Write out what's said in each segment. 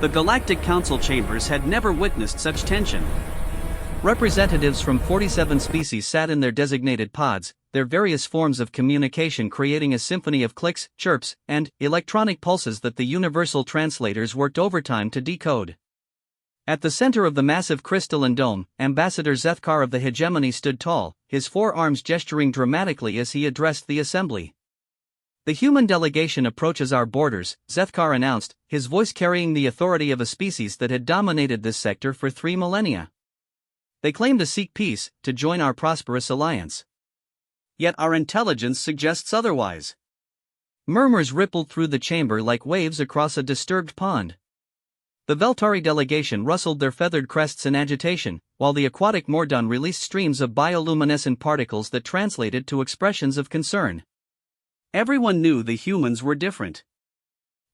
The Galactic Council chambers had never witnessed such tension. Representatives from 47 species sat in their designated pods, their various forms of communication creating a symphony of clicks, chirps, and electronic pulses that the universal translators worked overtime to decode. At the center of the massive crystalline dome, Ambassador Zethkar of the Hegemony stood tall, his forearms gesturing dramatically as he addressed the assembly. "The human delegation approaches our borders," Zethkar announced, his voice carrying the authority of a species that had dominated this sector for 3 millennia. "They claim to seek peace, to join our prosperous alliance. Yet our intelligence suggests otherwise." Murmurs rippled through the chamber like waves across a disturbed pond. The Veltari delegation rustled their feathered crests in agitation, while the aquatic Mordun released streams of bioluminescent particles that translated to expressions of concern. Everyone knew the humans were different.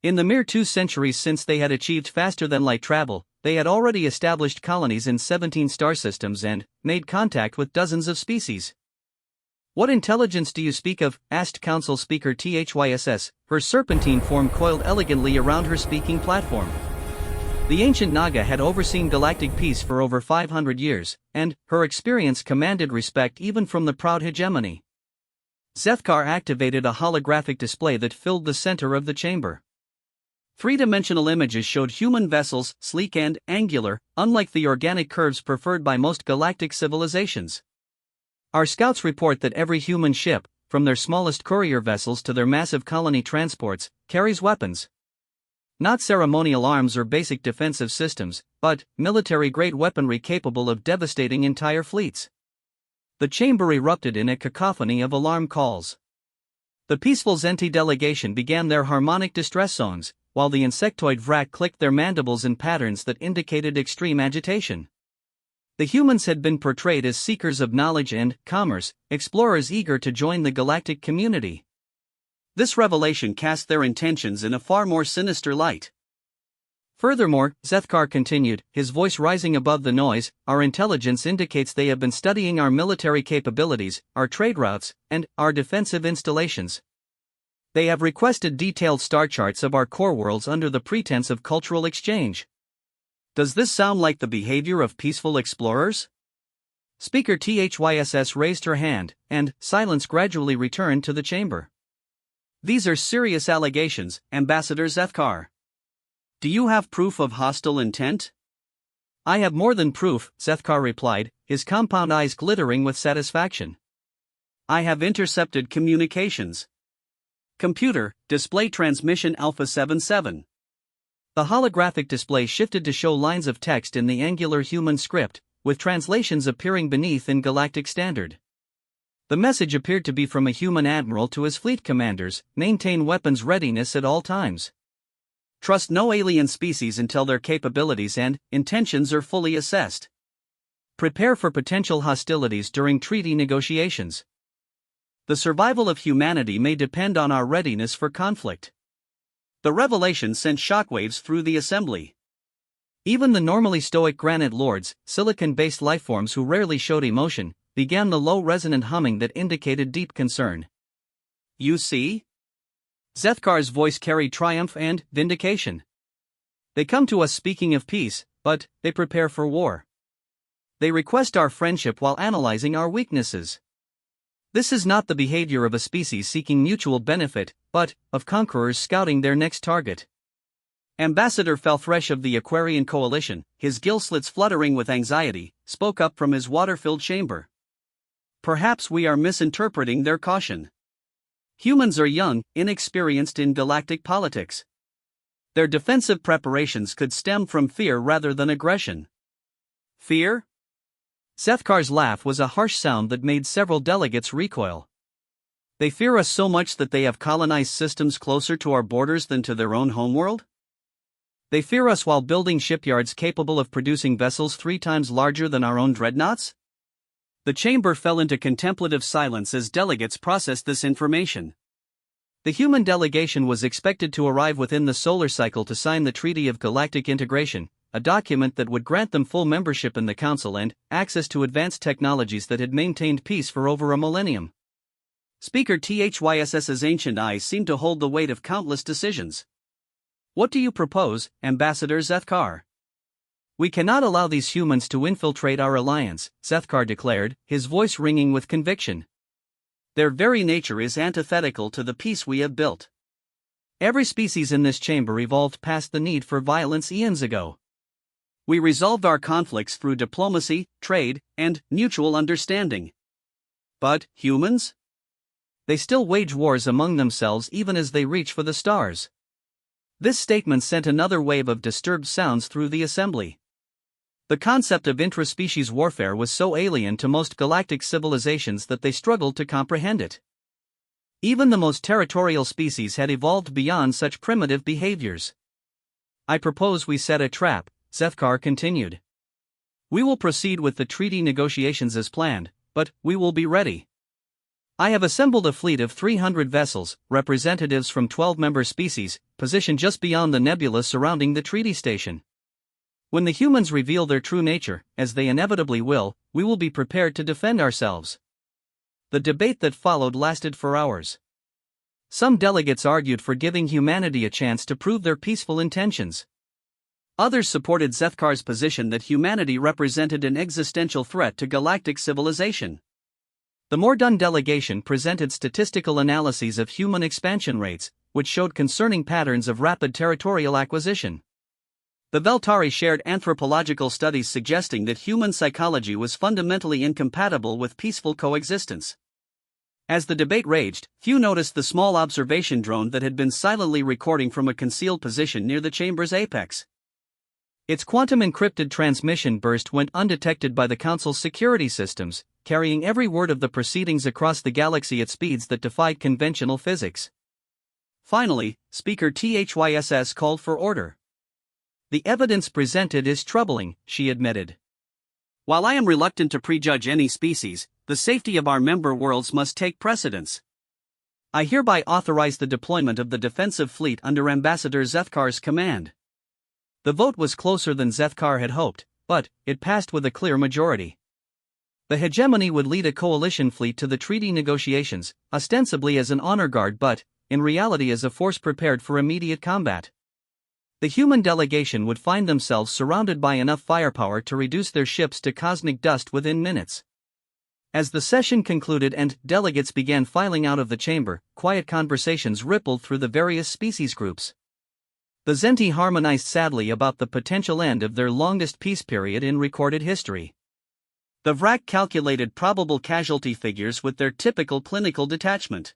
In the mere 2 centuries since they had achieved faster-than-light travel, they had already established colonies in 17 star systems and made contact with dozens of species. "What intelligence do you speak of?" asked Council Speaker THYSS, her serpentine form coiled elegantly around her speaking platform. The ancient Naga had overseen galactic peace for over 500 years, and her experience commanded respect even from the proud hegemony. Zethkar activated a holographic display that filled the center of the chamber. 3-dimensional images showed human vessels, sleek and angular, unlike the organic curves preferred by most galactic civilizations. "Our scouts report that every human ship, from their smallest courier vessels to their massive colony transports, carries weapons. Not ceremonial arms or basic defensive systems, but military-grade weaponry capable of devastating entire fleets." The chamber erupted in a cacophony of alarm calls. The peaceful Zenti delegation began their harmonic distress songs, while the insectoid Vrak clicked their mandibles in patterns that indicated extreme agitation. The humans had been portrayed as seekers of knowledge and commerce, explorers eager to join the galactic community. This revelation cast their intentions in a far more sinister light. "Furthermore," Zethkar continued, his voice rising above the noise, "our intelligence indicates they have been studying our military capabilities, our trade routes, and our defensive installations. They have requested detailed star charts of our core worlds under the pretense of cultural exchange." Does this sound like the behavior of peaceful explorers? Speaker THYSS raised her hand, and silence gradually returned to the chamber. "These are serious allegations, Ambassador Zethkar. Do you have proof of hostile intent?" "I have more than proof," Zethkar replied, his compound eyes glittering with satisfaction. "I have intercepted communications. Computer, display transmission Alpha 77. The holographic display shifted to show lines of text in the angular human script, with translations appearing beneath in galactic standard. The message appeared to be from a human admiral to his fleet commanders: maintain weapons readiness at all times. Trust no alien species until their capabilities and intentions are fully assessed. Prepare for potential hostilities during treaty negotiations. The survival of humanity may depend on our readiness for conflict." The revelation sent shockwaves through the assembly. Even the normally stoic granite lords, silicon-based lifeforms who rarely showed emotion, began the low resonant humming that indicated deep concern. "You see?" Zethkar's voice carried triumph and vindication. "They come to us speaking of peace, but they prepare for war. They request our friendship while analyzing our weaknesses. This is not the behavior of a species seeking mutual benefit, but of conquerors scouting their next target." Ambassador Felfresh of the Aquarian Coalition, his gill slits fluttering with anxiety, spoke up from his water-filled chamber. "Perhaps we are misinterpreting their caution. Humans are young, inexperienced in galactic politics. Their defensive preparations could stem from fear rather than aggression." "Fear?" Zethkar's laugh was a harsh sound that made several delegates recoil. "They fear us so much that they have colonized systems closer to our borders than to their own homeworld? They fear us while building shipyards capable of producing vessels 3 times larger than our own dreadnoughts?" The chamber fell into contemplative silence as delegates processed this information. The human delegation was expected to arrive within the solar cycle to sign the Treaty of Galactic Integration, a document that would grant them full membership in the Council and access to advanced technologies that had maintained peace for over a millennium. Speaker THYSS's ancient eyes seemed to hold the weight of countless decisions. What do you propose, Ambassador Zethkar? We cannot allow these humans to infiltrate our alliance, Zethkar declared, his voice ringing with conviction. Their very nature is antithetical to the peace we have built. Every species in this chamber evolved past the need for violence eons ago. We resolved our conflicts through diplomacy, trade, and mutual understanding. But humans? They still wage wars among themselves even as they reach for the stars. This statement sent another wave of disturbed sounds through the assembly. The concept of intraspecies warfare was so alien to most galactic civilizations that they struggled to comprehend it. Even the most territorial species had evolved beyond such primitive behaviors. I propose we set a trap, Zethkar continued. We will proceed with the treaty negotiations as planned, but we will be ready. I have assembled a fleet of 300 vessels, representatives from 12 member species, positioned just beyond the nebula surrounding the treaty station. When the humans reveal their true nature, as they inevitably will, we will be prepared to defend ourselves. The debate that followed lasted for hours. Some delegates argued for giving humanity a chance to prove their peaceful intentions. Others supported Zethkar's position that humanity represented an existential threat to galactic civilization. The more done delegation presented statistical analyses of human expansion rates, which showed concerning patterns of rapid territorial acquisition. The Veltari shared anthropological studies suggesting that human psychology was fundamentally incompatible with peaceful coexistence. As the debate raged, few noticed the small observation drone that had been silently recording from a concealed position near the chamber's apex. Its quantum-encrypted transmission burst went undetected by the Council's security systems, carrying every word of the proceedings across the galaxy at speeds that defied conventional physics. Finally, Speaker THYSS called for order. The evidence presented is troubling, she admitted. While I am reluctant to prejudge any species, the safety of our member worlds must take precedence. I hereby authorize the deployment of the defensive fleet under Ambassador Zethkar's command. The vote was closer than Zethkar had hoped, but it passed with a clear majority. The hegemony would lead a coalition fleet to the treaty negotiations, ostensibly as an honor guard but, in reality as a force prepared for immediate combat. The human delegation would find themselves surrounded by enough firepower to reduce their ships to cosmic dust within minutes. As the session concluded and delegates began filing out of the chamber, quiet conversations rippled through the various species groups. The Zenti harmonized sadly about the potential end of their longest peace period in recorded history. The Vrak calculated probable casualty figures with their typical clinical detachment.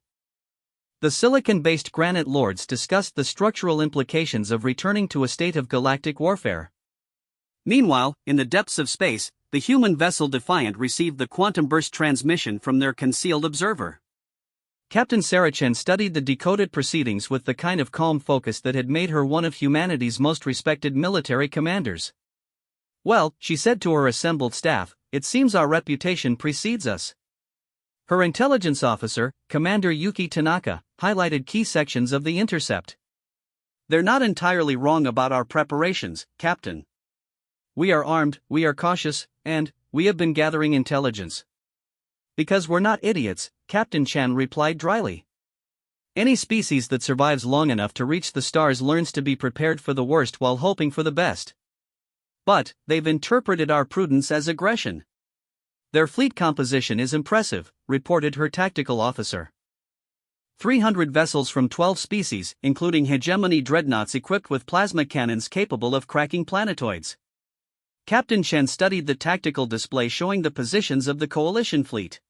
The silicon-based granite lords discussed the structural implications of returning to a state of galactic warfare. Meanwhile, in the depths of space, the human vessel Defiant received the quantum burst transmission from their concealed observer. Captain Saracen studied the decoded proceedings with the kind of calm focus that had made her one of humanity's most respected military commanders. Well, she said to her assembled staff, it seems our reputation precedes us. Her intelligence officer, Commander Yuki Tanaka, highlighted key sections of the intercept. They're not entirely wrong about our preparations, Captain. We are armed, we are cautious, and we have been gathering intelligence. Because we're not idiots, Captain Chan replied dryly. Any species that survives long enough to reach the stars learns to be prepared for the worst while hoping for the best. But they've interpreted our prudence as aggression. Their fleet composition is impressive, reported her tactical officer. 300 vessels from 12 species, including hegemony dreadnoughts equipped with plasma cannons capable of cracking planetoids. Captain Chen studied the tactical display showing the positions of the coalition fleet.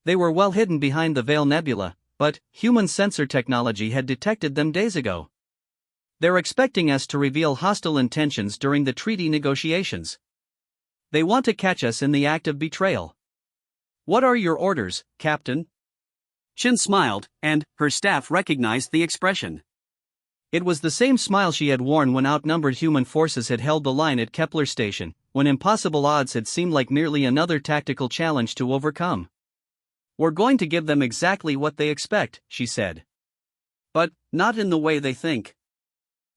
They were well hidden behind the Veil Nebula, but human sensor technology had detected them days ago. They're expecting us to reveal hostile intentions during the treaty negotiations. They want to catch us in the act of betrayal. What are your orders, Captain? Chin smiled, and her staff recognized the expression. It was the same smile she had worn when outnumbered human forces had held the line at Kepler Station, when impossible odds had seemed like merely another tactical challenge to overcome. We're going to give them exactly what they expect, she said. But not in the way they think.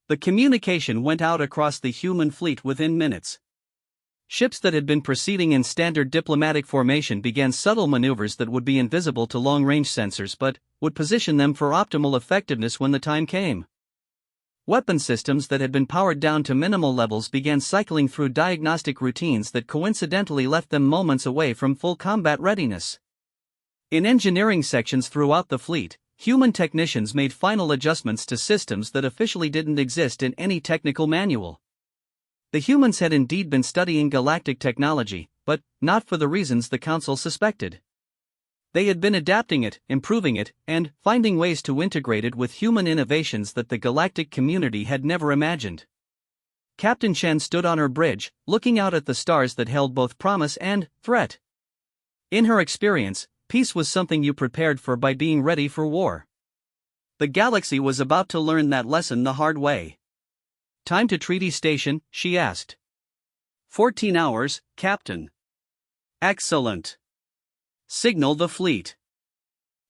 The communication went out across the human fleet within minutes. Ships that had been proceeding in standard diplomatic formation began subtle maneuvers that would be invisible to long-range sensors but would position them for optimal effectiveness when the time came. Weapon systems that had been powered down to minimal levels began cycling through diagnostic routines that coincidentally left them moments away from full combat readiness. In engineering sections throughout the fleet, human technicians made final adjustments to systems that officially didn't exist in any technical manual. The humans had indeed been studying galactic technology, but not for the reasons the Council suspected. They had been adapting it, improving it, and finding ways to integrate it with human innovations that the galactic community had never imagined. Captain Chen stood on her bridge, looking out at the stars that held both promise and threat. In her experience, peace was something you prepared for by being ready for war. The galaxy was about to learn that lesson the hard way. "Time to Treaty Station?" she asked. 14 hours, Captain. Excellent. Signal the fleet.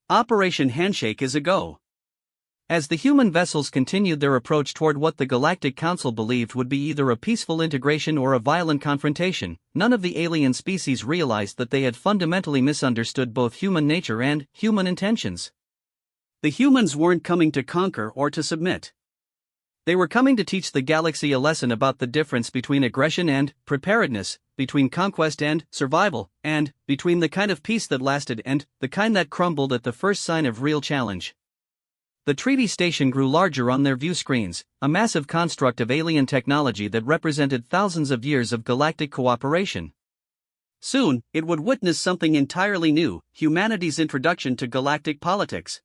Operation Handshake is a go. As the human vessels continued their approach toward what the Galactic Council believed would be either a peaceful integration or a violent confrontation, none of the alien species realized that they had fundamentally misunderstood both human nature and human intentions. The humans weren't coming to conquer or to submit. They were coming to teach the galaxy a lesson about the difference between aggression and preparedness, between conquest and survival, and between the kind of peace that lasted and the kind that crumbled at the first sign of real challenge. The treaty station grew larger on their view screens, a massive construct of alien technology that represented thousands of years of galactic cooperation. Soon, it would witness something entirely new: humanity's introduction to galactic politics.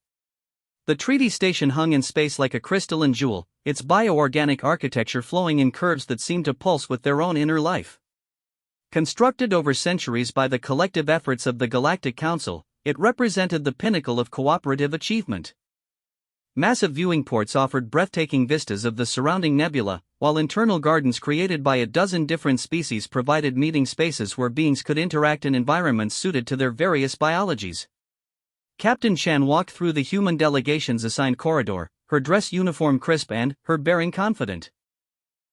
The treaty station hung in space like a crystalline jewel, its bioorganic architecture flowing in curves that seemed to pulse with their own inner life. Constructed over centuries by the collective efforts of the Galactic Council, it represented the pinnacle of cooperative achievement. Massive viewing ports offered breathtaking vistas of the surrounding nebula, while internal gardens created by a dozen different species provided meeting spaces where beings could interact in environments suited to their various biologies. Captain Chen walked through the human delegation's assigned corridor, her dress uniform crisp and her bearing confident.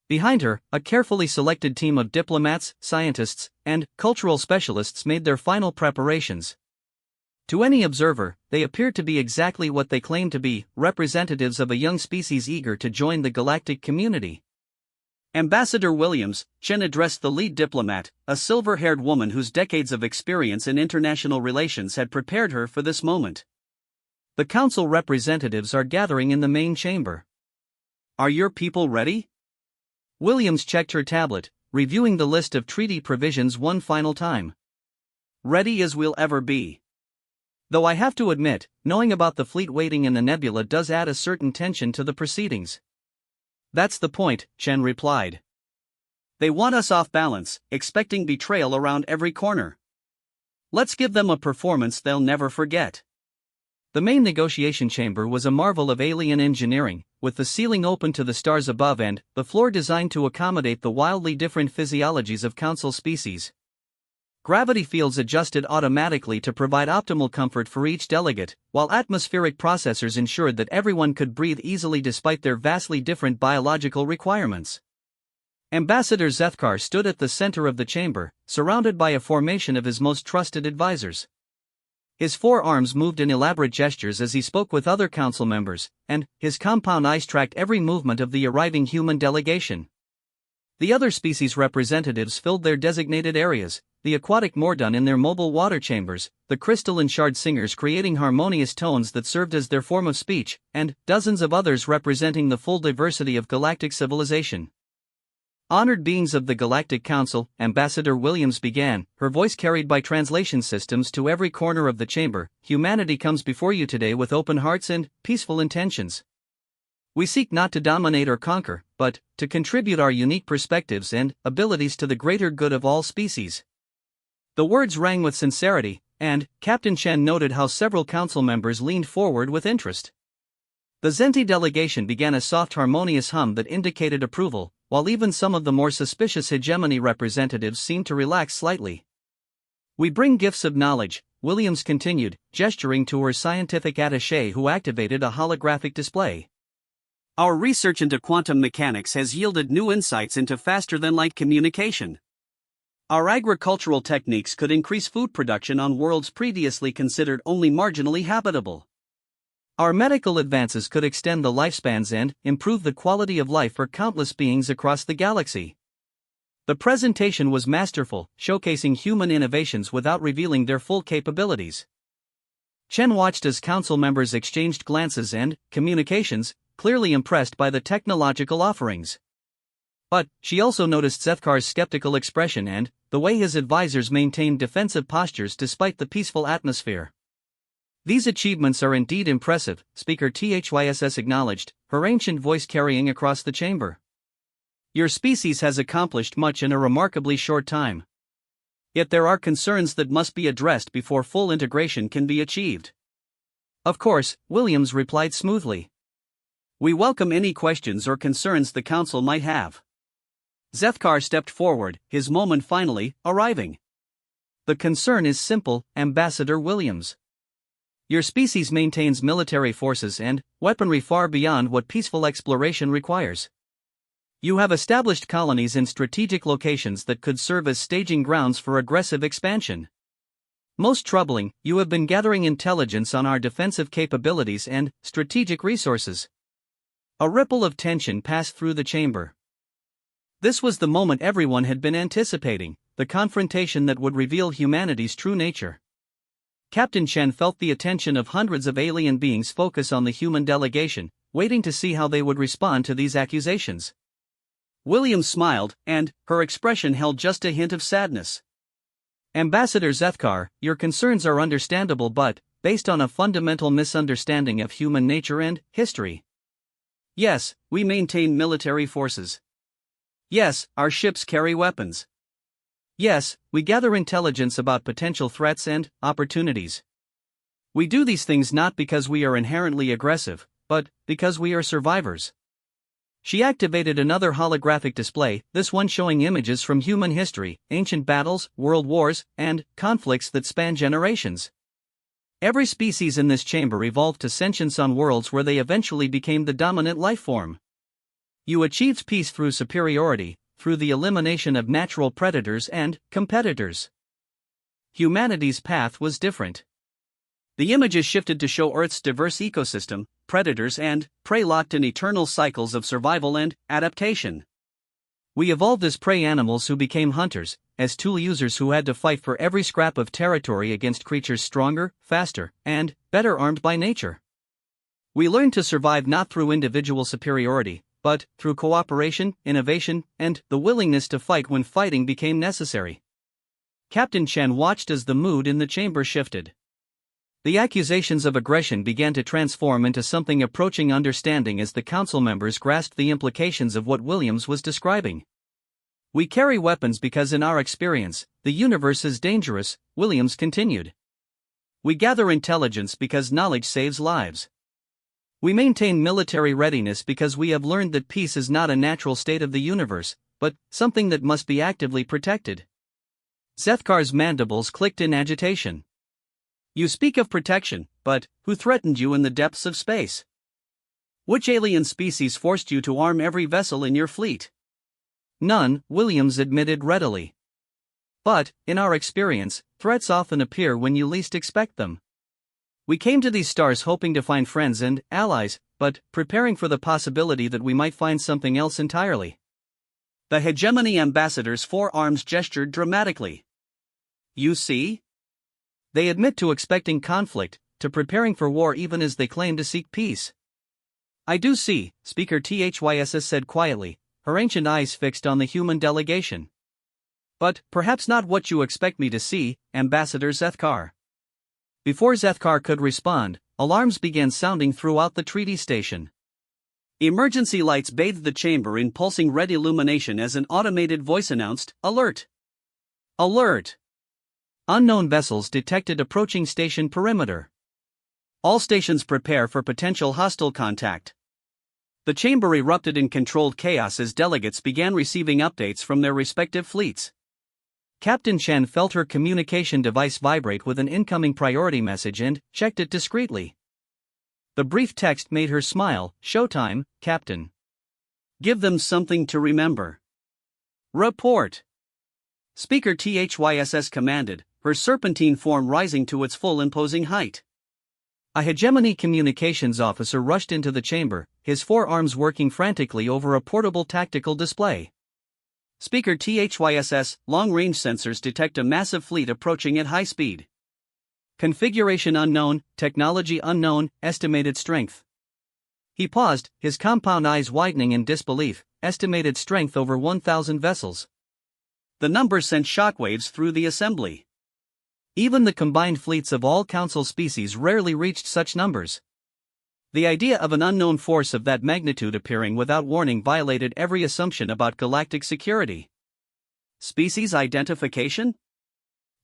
Behind her, a carefully selected team of diplomats, scientists, and cultural specialists made their final preparations. To any observer, they appeared to be exactly what they claimed to be: representatives of a young species eager to join the galactic community. Ambassador Williams, Chen addressed the lead diplomat, a silver-haired woman whose decades of experience in international relations had prepared her for this moment. The council representatives are gathering in the main chamber. Are your people ready? Williams checked her tablet, reviewing the list of treaty provisions one final time. Ready as we'll ever be. Though I have to admit, knowing about the fleet waiting in the nebula does add a certain tension to the proceedings. That's the point, Chen replied. They want us off balance, expecting betrayal around every corner. Let's give them a performance they'll never forget. The main negotiation chamber was a marvel of alien engineering, with the ceiling open to the stars above and the floor designed to accommodate the wildly different physiologies of council species. Gravity fields adjusted automatically to provide optimal comfort for each delegate, while atmospheric processors ensured that everyone could breathe easily despite their vastly different biological requirements. Ambassador Zethkar stood at the center of the chamber, surrounded by a formation of his most trusted advisors. His four arms moved in elaborate gestures as he spoke with other council members, and his compound eyes tracked every movement of the arriving human delegation. The other species representatives filled their designated areas, the aquatic Mordun in their mobile water chambers, the crystalline shard singers creating harmonious tones that served as their form of speech, and dozens of others representing the full diversity of galactic civilization. Honored beings of the Galactic Council, Ambassador Williams began, her voice carried by translation systems to every corner of the chamber. Humanity comes before you today with open hearts and peaceful intentions. We seek not to dominate or conquer, but to contribute our unique perspectives and abilities to the greater good of all species. The words rang with sincerity, and Captain Chen noted how several council members leaned forward with interest. The Zenti delegation began a soft harmonious hum that indicated approval, while even some of the more suspicious hegemony representatives seemed to relax slightly. We bring gifts of knowledge, Williams continued, gesturing to her scientific attaché who activated a holographic display. Our research into quantum mechanics has yielded new insights into faster-than-light communication. Our agricultural techniques could increase food production on worlds previously considered only marginally habitable. Our medical advances could extend the lifespans and improve the quality of life for countless beings across the galaxy. The presentation was masterful, showcasing human innovations without revealing their full capabilities. Chen watched as council members exchanged glances and communications, clearly impressed by the technological offerings. But she also noticed Zethkar's skeptical expression and the way his advisors maintained defensive postures despite the peaceful atmosphere. These achievements are indeed impressive, Speaker THYSS acknowledged, her ancient voice carrying across the chamber. Your species has accomplished much in a remarkably short time. Yet there are concerns that must be addressed before full integration can be achieved. Of course, Williams replied smoothly. We welcome any questions or concerns the council might have. Zethkar stepped forward, his moment finally arriving. The concern is simple, Ambassador Williams. Your species maintains military forces and weaponry far beyond what peaceful exploration requires. You have established colonies in strategic locations that could serve as staging grounds for aggressive expansion. Most troubling, you have been gathering intelligence on our defensive capabilities and strategic resources. A ripple of tension passed through the chamber. This was the moment everyone had been anticipating, the confrontation that would reveal humanity's true nature. Captain Chen felt the attention of hundreds of alien beings focus on the human delegation, waiting to see how they would respond to these accusations. Williams smiled, and her expression held just a hint of sadness. Ambassador Zethkar, your concerns are understandable but based on a fundamental misunderstanding of human nature and history. Yes, we maintain military forces. Yes, our ships carry weapons. Yes, we gather intelligence about potential threats and opportunities. We do these things not because we are inherently aggressive, but because we are survivors. She activated another holographic display, this one showing images from human history, ancient battles, world wars, and conflicts that span generations. Every species in this chamber evolved to sentience on worlds where they eventually became the dominant life form. You achieved peace through superiority, through the elimination of natural predators and competitors. Humanity's path was different. The images shifted to show Earth's diverse ecosystem, predators and prey locked in eternal cycles of survival and adaptation. We evolved as prey animals who became hunters, as tool users who had to fight for every scrap of territory against creatures stronger, faster, and better armed by nature. We learned to survive not through individual superiority, but through cooperation, innovation, and the willingness to fight when fighting became necessary. Captain Chen watched as the mood in the chamber shifted. The accusations of aggression began to transform into something approaching understanding as the council members grasped the implications of what Williams was describing. We carry weapons because in our experience, the universe is dangerous, Williams continued. We gather intelligence because knowledge saves lives. We maintain military readiness because we have learned that peace is not a natural state of the universe, but something that must be actively protected. Zethkar's mandibles clicked in agitation. You speak of protection, but who threatened you in the depths of space? Which alien species forced you to arm every vessel in your fleet? None, Williams admitted readily. But, in our experience, threats often appear when you least expect them. We came to these stars hoping to find friends and allies, but preparing for the possibility that we might find something else entirely. The hegemony ambassador's forearms gestured dramatically. You see? They admit to expecting conflict, to preparing for war even as they claim to seek peace. I do see, Speaker THYSS said quietly, her ancient eyes fixed on the human delegation. But perhaps not what you expect me to see, Ambassador Zethkar. Before Zethkar could respond, alarms began sounding throughout the treaty station. Emergency lights bathed the chamber in pulsing red illumination as an automated voice announced, Alert! Alert! Unknown vessels detected approaching station perimeter. All stations prepare for potential hostile contact. The chamber erupted in controlled chaos as delegates began receiving updates from their respective fleets. Captain Chen felt her communication device vibrate with an incoming priority message and checked it discreetly. The brief text made her smile. Showtime, Captain. Give them something to remember. Report. Speaker THYSS commanded, her serpentine form rising to its full imposing height. A hegemony communications officer rushed into the chamber, his forearms working frantically over a portable tactical display. Speaker THYSS, long-range sensors detect a massive fleet approaching at high speed. Configuration unknown, technology unknown, estimated strength. He paused, his compound eyes widening in disbelief, estimated strength over 1,000 vessels. The number sent shockwaves through the assembly. Even the combined fleets of all Council species rarely reached such numbers. The idea of an unknown force of that magnitude appearing without warning violated every assumption about galactic security. Species identification?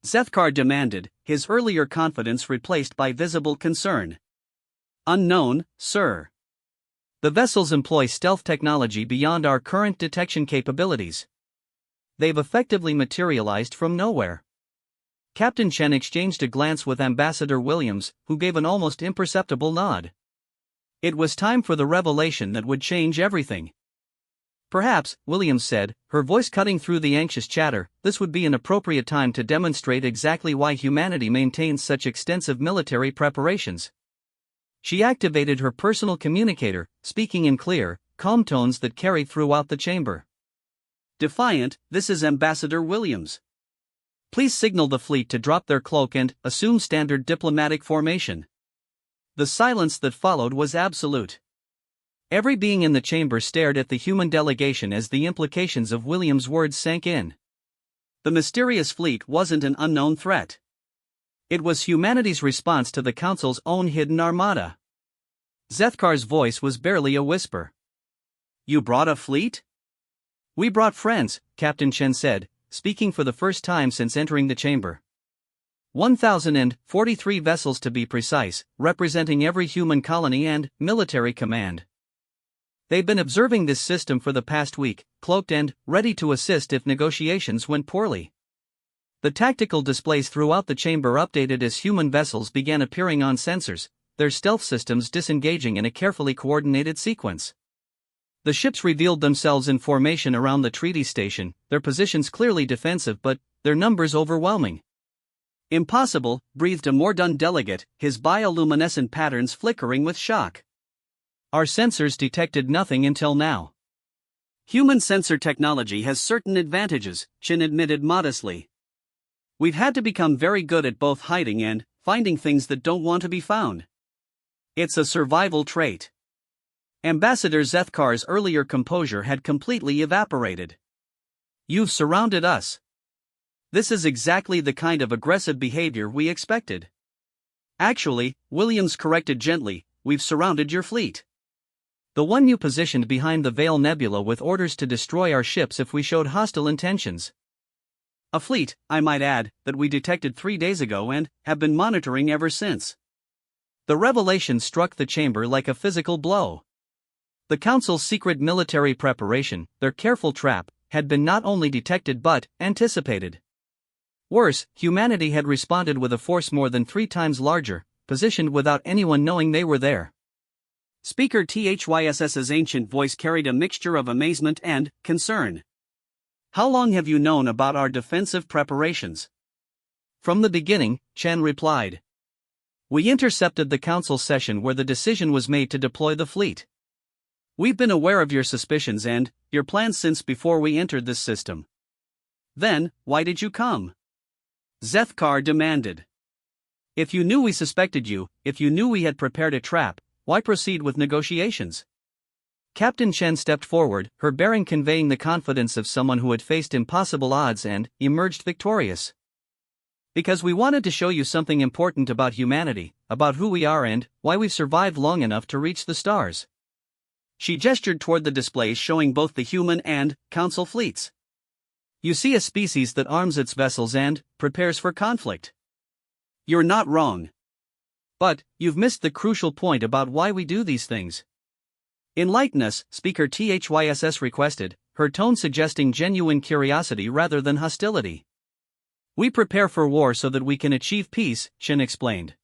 Zethkar demanded, his earlier confidence replaced by visible concern. Unknown, sir. The vessels employ stealth technology beyond our current detection capabilities. They've effectively materialized from nowhere. Captain Chen exchanged a glance with Ambassador Williams, who gave an almost imperceptible nod. It was time for the revelation that would change everything. Perhaps, Williams said, her voice cutting through the anxious chatter, this would be an appropriate time to demonstrate exactly why humanity maintains such extensive military preparations. She activated her personal communicator, speaking in clear, calm tones that carried throughout the chamber. Defiant, this is Ambassador Williams. Please signal the fleet to drop their cloak and assume standard diplomatic formation. The silence that followed was absolute. Every being in the chamber stared at the human delegation as the implications of Williams' words sank in. The mysterious fleet wasn't an unknown threat. It was humanity's response to the Council's own hidden armada. Zethkar's voice was barely a whisper. You brought a fleet? We brought friends, Captain Chen said, speaking for the first time since entering the chamber. 1,043 vessels to be precise, representing every human colony and military command. They've been observing this system for the past week, cloaked and ready to assist if negotiations went poorly. The tactical displays throughout the chamber updated as human vessels began appearing on sensors, their stealth systems disengaging in a carefully coordinated sequence. The ships revealed themselves in formation around the treaty station, their positions clearly defensive but their numbers overwhelming. Impossible, breathed a Mordun delegate, his bioluminescent patterns flickering with shock. Our sensors detected nothing until now. Human sensor technology has certain advantages, Chen admitted modestly. We've had to become very good at both hiding and finding things that don't want to be found. It's a survival trait. Ambassador Zethkar's earlier composure had completely evaporated. You've surrounded us. This is exactly the kind of aggressive behavior we expected. Actually, Williams corrected gently, we've surrounded your fleet. The one you positioned behind the Veil Nebula with orders to destroy our ships if we showed hostile intentions. A fleet, I might add, that we detected 3 days ago and have been monitoring ever since. The revelation struck the chamber like a physical blow. The Council's secret military preparation, their careful trap, had been not only detected but anticipated. Worse, humanity had responded with a force more than 3 times larger, positioned without anyone knowing they were there. Speaker THYSS's ancient voice carried a mixture of amazement and concern. How long have you known about our defensive preparations? From the beginning, Chen replied. We intercepted the Council session where the decision was made to deploy the fleet. We've been aware of your suspicions and your plans since before we entered this system. Then, why did you come? Zethkar demanded. If you knew we suspected you, if you knew we had prepared a trap, why proceed with negotiations? Captain Chen stepped forward, her bearing conveying the confidence of someone who had faced impossible odds and emerged victorious. Because we wanted to show you something important about humanity, about who we are and why we've survived long enough to reach the stars. She gestured toward the displays showing both the human and Council fleets. You see a species that arms its vessels and prepares for conflict. You're not wrong. But you've missed the crucial point about why we do these things. Enlighten us, Speaker THYSS requested, her tone suggesting genuine curiosity rather than hostility. We prepare for war so that we can achieve peace, Chen explained.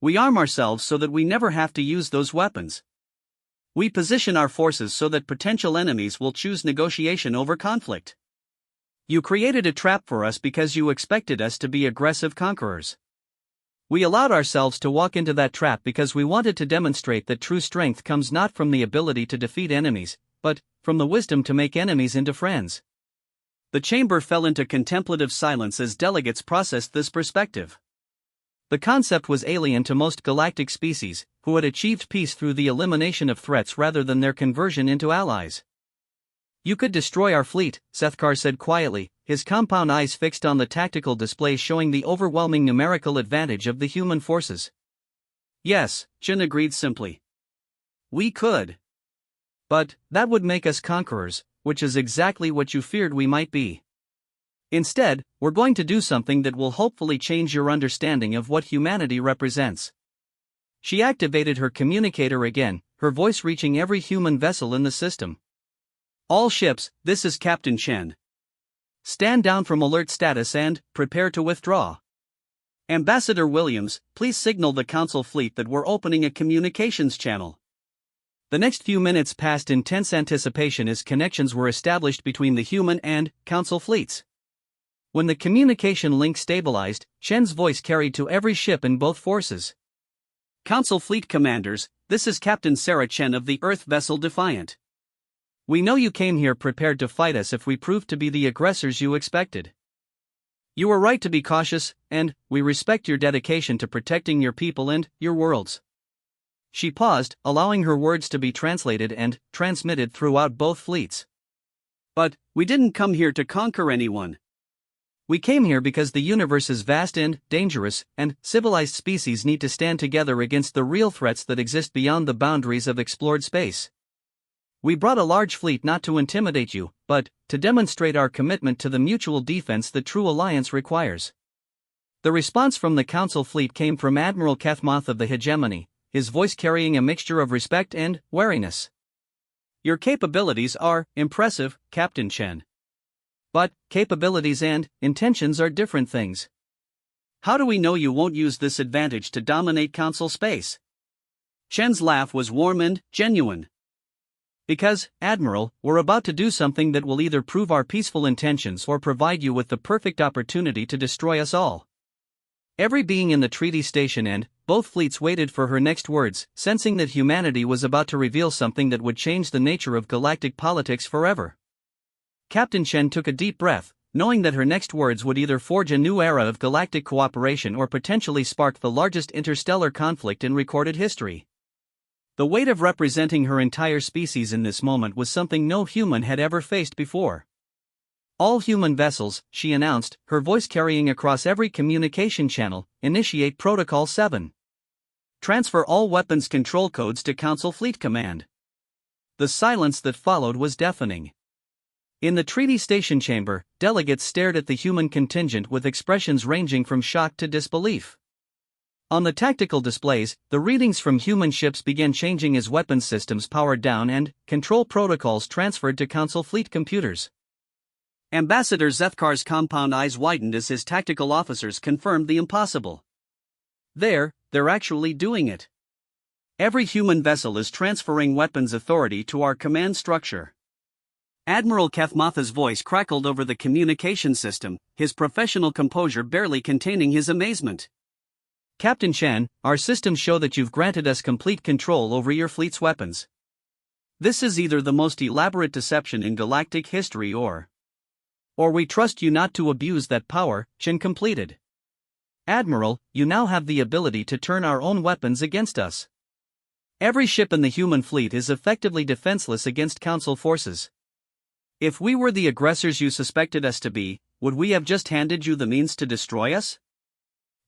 We arm ourselves so that we never have to use those weapons. We position our forces so that potential enemies will choose negotiation over conflict. You created a trap for us because you expected us to be aggressive conquerors. We allowed ourselves to walk into that trap because we wanted to demonstrate that true strength comes not from the ability to defeat enemies, but from the wisdom to make enemies into friends. The chamber fell into contemplative silence as delegates processed this perspective. The concept was alien to most galactic species, who had achieved peace through the elimination of threats rather than their conversion into allies. "You could destroy our fleet," Sethkar said quietly, his compound eyes fixed on the tactical display showing the overwhelming numerical advantage of the human forces. "Yes," Chen agreed simply. "We could. But that would make us conquerors, which is exactly what you feared we might be. Instead, we're going to do something that will hopefully change your understanding of what humanity represents." She activated her communicator again, her voice reaching every human vessel in the system. "All ships, this is Captain Chen. Stand down from alert status and prepare to withdraw. Ambassador Williams, please signal the Council fleet that we're opening a communications channel." The next few minutes passed in tense anticipation as connections were established between the human and Council fleets. When the communication link stabilized, Chen's voice carried to every ship in both forces. "Council fleet commanders, this is Captain Sarah Chen of the Earth vessel Defiant. We know you came here prepared to fight us if we proved to be the aggressors you expected. You were right to be cautious, and we respect your dedication to protecting your people and your worlds." She paused, allowing her words to be translated and transmitted throughout both fleets. "But we didn't come here to conquer anyone. We came here because the universe is vast and dangerous, and civilized species need to stand together against the real threats that exist beyond the boundaries of explored space. We brought a large fleet not to intimidate you, but to demonstrate our commitment to the mutual defense that true alliance requires." The response from the Council fleet came from Admiral Kethmoth of the Hegemony, his voice carrying a mixture of respect and wariness. "Your capabilities are impressive, Captain Chen. But capabilities and intentions are different things. How do we know you won't use this advantage to dominate Council space?" Chen's laugh was warm and genuine. "Because, Admiral, we're about to do something that will either prove our peaceful intentions or provide you with the perfect opportunity to destroy us all." Every being in the treaty station and both fleets waited for her next words, sensing that humanity was about to reveal something that would change the nature of galactic politics forever. Captain Chen took a deep breath, knowing that her next words would either forge a new era of galactic cooperation or potentially spark the largest interstellar conflict in recorded history. The weight of representing her entire species in this moment was something no human had ever faced before. "All human vessels," she announced, her voice carrying across every communication channel, "initiate Protocol 7. Transfer all weapons control codes to Council Fleet Command." The silence that followed was deafening. In the treaty station chamber, delegates stared at the human contingent with expressions ranging from shock to disbelief. On the tactical displays, the readings from human ships began changing as weapons systems powered down and control protocols transferred to Council fleet computers. Ambassador Zethkar's compound eyes widened as his tactical officers confirmed the impossible. They're actually doing it. Every human vessel is transferring weapons authority to our command structure. Admiral Kethmoth's voice crackled over the communication system, his professional composure barely containing his amazement. "Captain Chen, our systems show that you've granted us complete control over your fleet's weapons. This is either the most elaborate deception in galactic history or we trust you not to abuse that power," Chen completed. "Admiral, you now have the ability to turn our own weapons against us. Every ship in the human fleet is effectively defenseless against Council forces. If we were the aggressors you suspected us to be, would we have just handed you the means to destroy us?"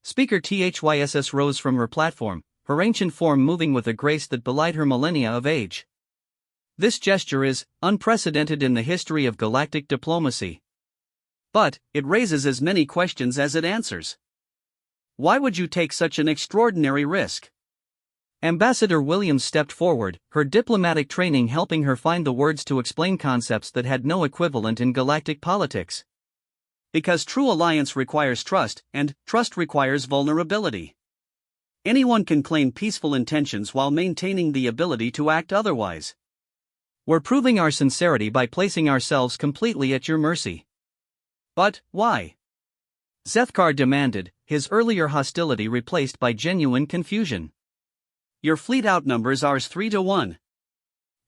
Speaker THYSS rose from her platform, her ancient form moving with a grace that belied her millennia of age. "This gesture is unprecedented in the history of galactic diplomacy. But it raises as many questions as it answers. Why would you take such an extraordinary risk?" Ambassador Williams stepped forward, her diplomatic training helping her find the words to explain concepts that had no equivalent in galactic politics. "Because true alliance requires trust, and trust requires vulnerability. Anyone can claim peaceful intentions while maintaining the ability to act otherwise. We're proving our sincerity by placing ourselves completely at your mercy." "But why?" Zethkar demanded, his earlier hostility replaced by genuine confusion. Your fleet outnumbers ours 3-1.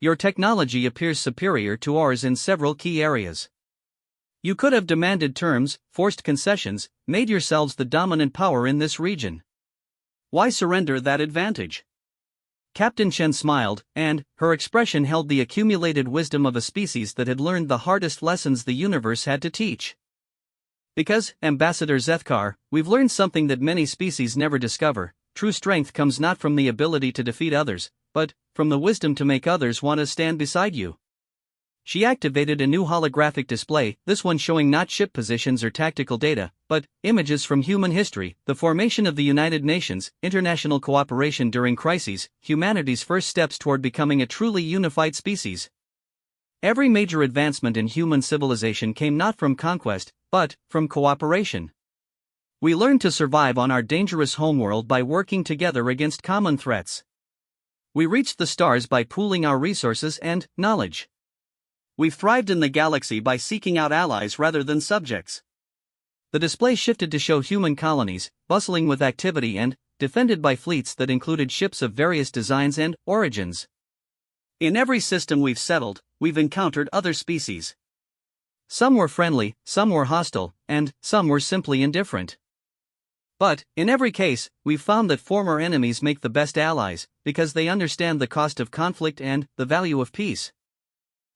Your technology appears superior to ours in several key areas. You could have demanded terms, forced concessions, made yourselves the dominant power in this region. Why surrender that advantage? Captain Chen smiled, and her expression held the accumulated wisdom of a species that had learned the hardest lessons the universe had to teach. Because, Ambassador Zethkar, we've learned something that many species never discover. True strength comes not from the ability to defeat others, but from the wisdom to make others want to stand beside you. She activated a new holographic display, this one showing not ship positions or tactical data, but images from human history, the formation of the United Nations, international cooperation during crises, humanity's first steps toward becoming a truly unified species. Every major advancement in human civilization came not from conquest, but from cooperation. We learned to survive on our dangerous homeworld by working together against common threats. We reached the stars by pooling our resources and knowledge. We've thrived in the galaxy by seeking out allies rather than subjects. The display shifted to show human colonies, bustling with activity and defended by fleets that included ships of various designs and origins. In every system we've settled, we've encountered other species. Some were friendly, some were hostile, and some were simply indifferent. But, in every case, we've found that former enemies make the best allies, because they understand the cost of conflict and the value of peace.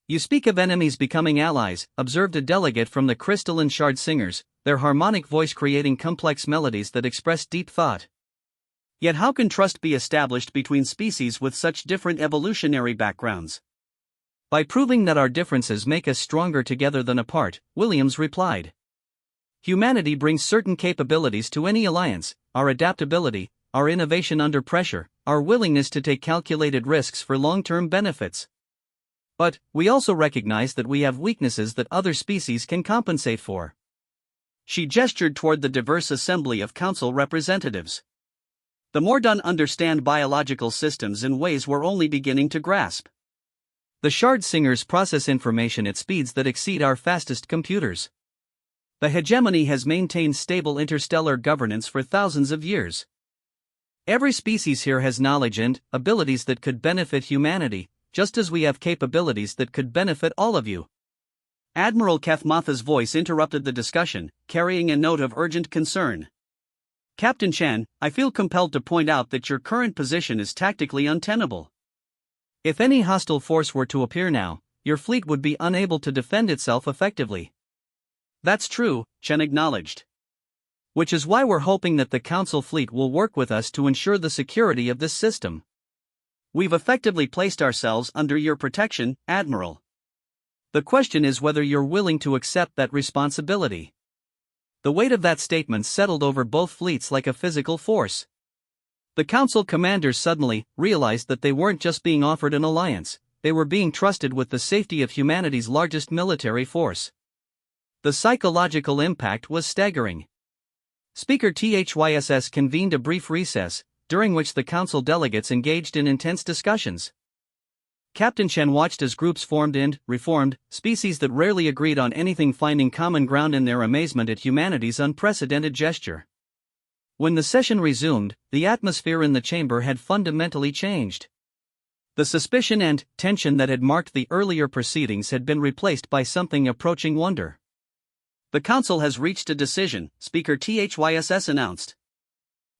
You speak of enemies becoming allies, observed a delegate from the Crystalline Shard Singers, their harmonic voice creating complex melodies that express deep thought. Yet how can trust be established between species with such different evolutionary backgrounds? By proving that our differences make us stronger together than apart, Williams replied. Humanity brings certain capabilities to any alliance, our adaptability, our innovation under pressure, our willingness to take calculated risks for long-term benefits. But, we also recognize that we have weaknesses that other species can compensate for. She gestured toward the diverse assembly of council representatives. The Mordun understand biological systems in ways we're only beginning to grasp. The Shard Singers process information at speeds that exceed our fastest computers. The hegemony has maintained stable interstellar governance for thousands of years. Every species here has knowledge and abilities that could benefit humanity, just as we have capabilities that could benefit all of you. Admiral Kethmatha's voice interrupted the discussion, carrying a note of urgent concern. Captain Chen, I feel compelled to point out that your current position is tactically untenable. If any hostile force were to appear now, your fleet would be unable to defend itself effectively. That's true, Chen acknowledged. Which is why we're hoping that the Council fleet will work with us to ensure the security of this system. We've effectively placed ourselves under your protection, Admiral. The question is whether you're willing to accept that responsibility. The weight of that statement settled over both fleets like a physical force. The Council commanders suddenly realized that they weren't just being offered an alliance, they were being trusted with the safety of humanity's largest military force. The psychological impact was staggering. Speaker THYSS convened a brief recess, during which the Council delegates engaged in intense discussions. Captain Chen watched as groups formed and reformed, species that rarely agreed on anything finding common ground in their amazement at humanity's unprecedented gesture. When the session resumed, the atmosphere in the chamber had fundamentally changed. The suspicion and tension that had marked the earlier proceedings had been replaced by something approaching wonder. The Council has reached a decision, Speaker THYSS announced.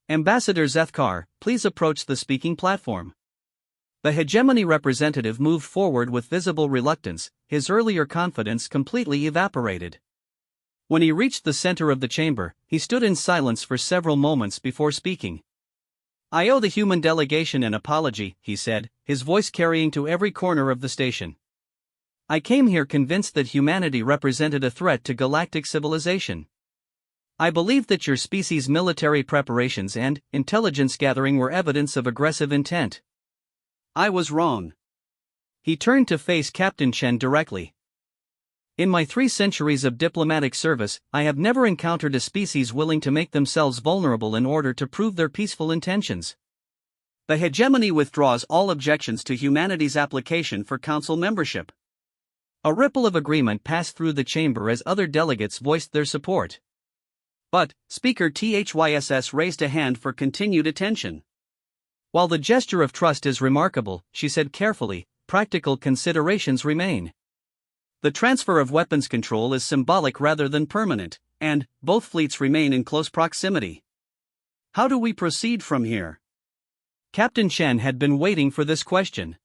Ambassador Zethkar, please approach the speaking platform. The hegemony representative moved forward with visible reluctance, his earlier confidence completely evaporated. When he reached the center of the chamber, he stood in silence for several moments before speaking. I owe the human delegation an apology, he said, his voice carrying to every corner of the station. I came here convinced that humanity represented a threat to galactic civilization. I believed that your species' military preparations and intelligence gathering were evidence of aggressive intent. I was wrong. He turned to face Captain Chen directly. In my 3 centuries of diplomatic service, I have never encountered a species willing to make themselves vulnerable in order to prove their peaceful intentions. The hegemony withdraws all objections to humanity's application for Council membership. A ripple of agreement passed through the chamber as other delegates voiced their support. But, Speaker THYSS raised a hand for continued attention. While the gesture of trust is remarkable, she said carefully, practical considerations remain. The transfer of weapons control is symbolic rather than permanent, and both fleets remain in close proximity. How do we proceed from here? Captain Chen had been waiting for this question.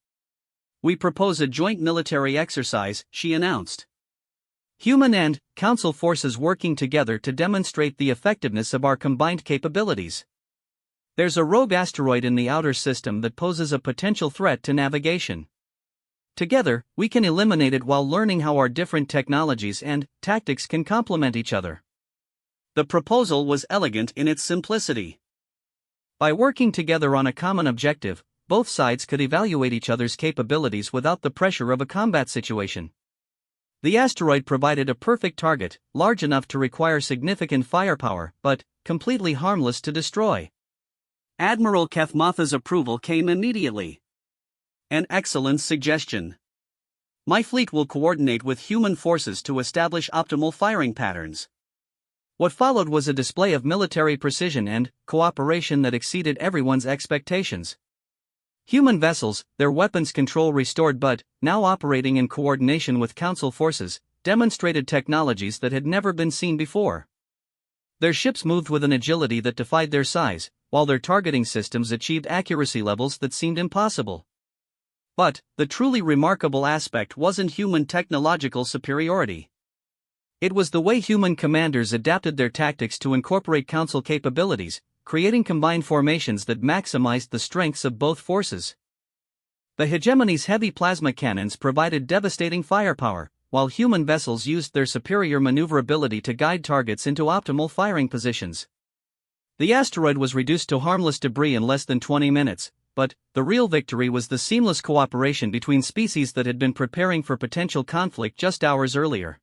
We propose a joint military exercise, she announced. Human and Council forces working together to demonstrate the effectiveness of our combined capabilities. There's a rogue asteroid in the outer system that poses a potential threat to navigation. Together, we can eliminate it while learning how our different technologies and tactics can complement each other. The proposal was elegant in its simplicity. By working together on a common objective, both sides could evaluate each other's capabilities without the pressure of a combat situation. The asteroid provided a perfect target, large enough to require significant firepower, but completely harmless to destroy. Admiral Kethmatha's approval came immediately. An excellent suggestion. My fleet will coordinate with human forces to establish optimal firing patterns. What followed was a display of military precision and cooperation that exceeded everyone's expectations. Human vessels, their weapons control restored but, now operating in coordination with Council forces, demonstrated technologies that had never been seen before. Their ships moved with an agility that defied their size, while their targeting systems achieved accuracy levels that seemed impossible. But, the truly remarkable aspect wasn't human technological superiority. It was the way human commanders adapted their tactics to incorporate Council capabilities, creating combined formations that maximized the strengths of both forces. The hegemony's heavy plasma cannons provided devastating firepower, while human vessels used their superior maneuverability to guide targets into optimal firing positions. The asteroid was reduced to harmless debris in less than 20 minutes, but the real victory was the seamless cooperation between species that had been preparing for potential conflict just hours earlier.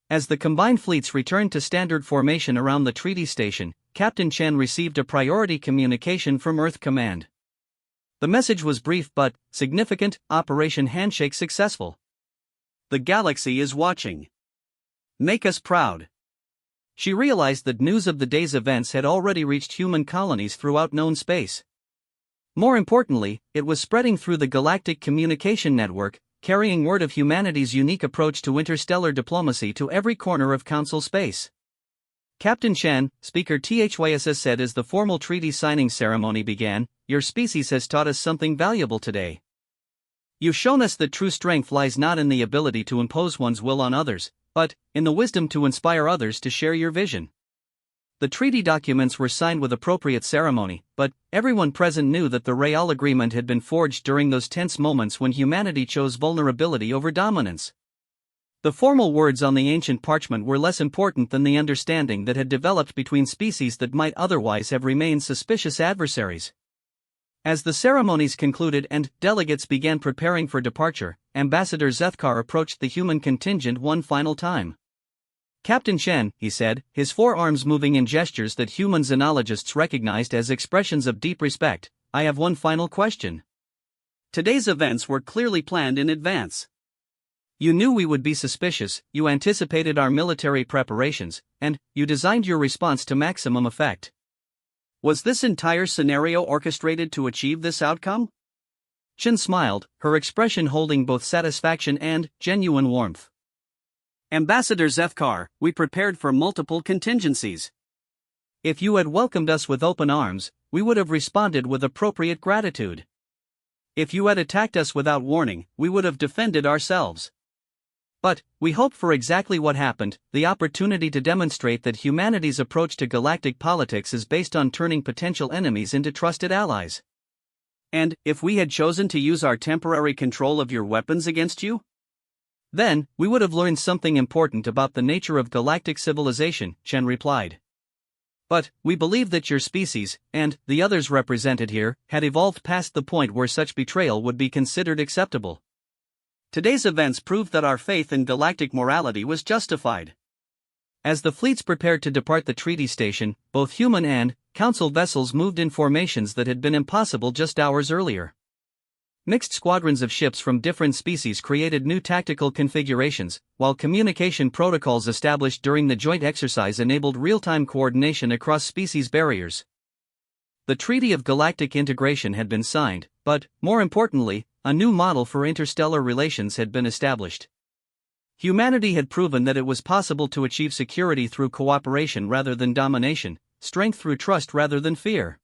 As the combined fleets returned to standard formation around the treaty station, Captain Chen received a priority communication from Earth Command. The message was brief but significant: Operation Handshake successful. The galaxy is watching. Make us proud. She realized that news of the day's events had already reached human colonies throughout known space. More importantly, it was spreading through the galactic communication network, carrying word of humanity's unique approach to interstellar diplomacy to every corner of Council space. Captain Chen, Speaker THYSS said as the formal treaty signing ceremony began, "Your species has taught us something valuable today. You've shown us that true strength lies not in the ability to impose one's will on others, but in the wisdom to inspire others to share your vision." The treaty documents were signed with appropriate ceremony, but everyone present knew that the Real Agreement had been forged during those tense moments when humanity chose vulnerability over dominance. The formal words on the ancient parchment were less important than the understanding that had developed between species that might otherwise have remained suspicious adversaries. As the ceremonies concluded and delegates began preparing for departure, Ambassador Zethkar approached the human contingent one final time. "Captain Chen," he said, his forearms moving in gestures that human xenologists recognized as expressions of deep respect, "I have one final question. Today's events were clearly planned in advance. You knew we would be suspicious, you anticipated our military preparations, and you designed your response to maximum effect. Was this entire scenario orchestrated to achieve this outcome?" Chen smiled, her expression holding both satisfaction and genuine warmth. "Ambassador Zethkar, we prepared for multiple contingencies. If you had welcomed us with open arms, we would have responded with appropriate gratitude. If you had attacked us without warning, we would have defended ourselves. But we hoped for exactly what happened, the opportunity to demonstrate that humanity's approach to galactic politics is based on turning potential enemies into trusted allies." "And if we had chosen to use our temporary control of your weapons against you?" "Then, we would have learned something important about the nature of galactic civilization," Chen replied. "But we believe that your species, and the others represented here, had evolved past the point where such betrayal would be considered acceptable. Today's events proved that our faith in galactic morality was justified." As the fleets prepared to depart the treaty station, both human and Council vessels moved in formations that had been impossible just hours earlier. Mixed squadrons of ships from different species created new tactical configurations, while communication protocols established during the joint exercise enabled real-time coordination across species barriers. The Treaty of Galactic Integration had been signed, but, more importantly, a new model for interstellar relations had been established. Humanity had proven that it was possible to achieve security through cooperation rather than domination, strength through trust rather than fear.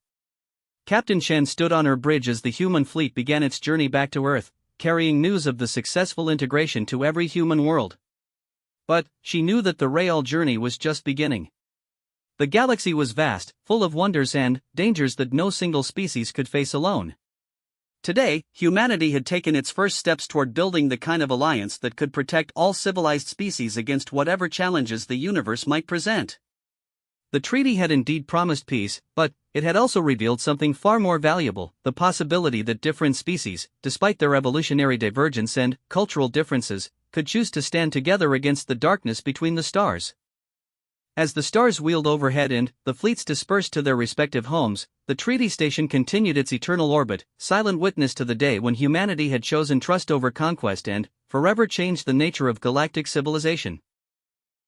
Captain Chen stood on her bridge as the human fleet began its journey back to Earth, carrying news of the successful integration to every human world. But, she knew that the real journey was just beginning. The galaxy was vast, full of wonders and dangers that no single species could face alone. Today, humanity had taken its first steps toward building the kind of alliance that could protect all civilized species against whatever challenges the universe might present. The treaty had indeed promised peace, but it had also revealed something far more valuable: the possibility that different species, despite their evolutionary divergence and cultural differences, could choose to stand together against the darkness between the stars. As the stars wheeled overhead and the fleets dispersed to their respective homes, the treaty station continued its eternal orbit, silent witness to the day when humanity had chosen trust over conquest and forever changed the nature of galactic civilization.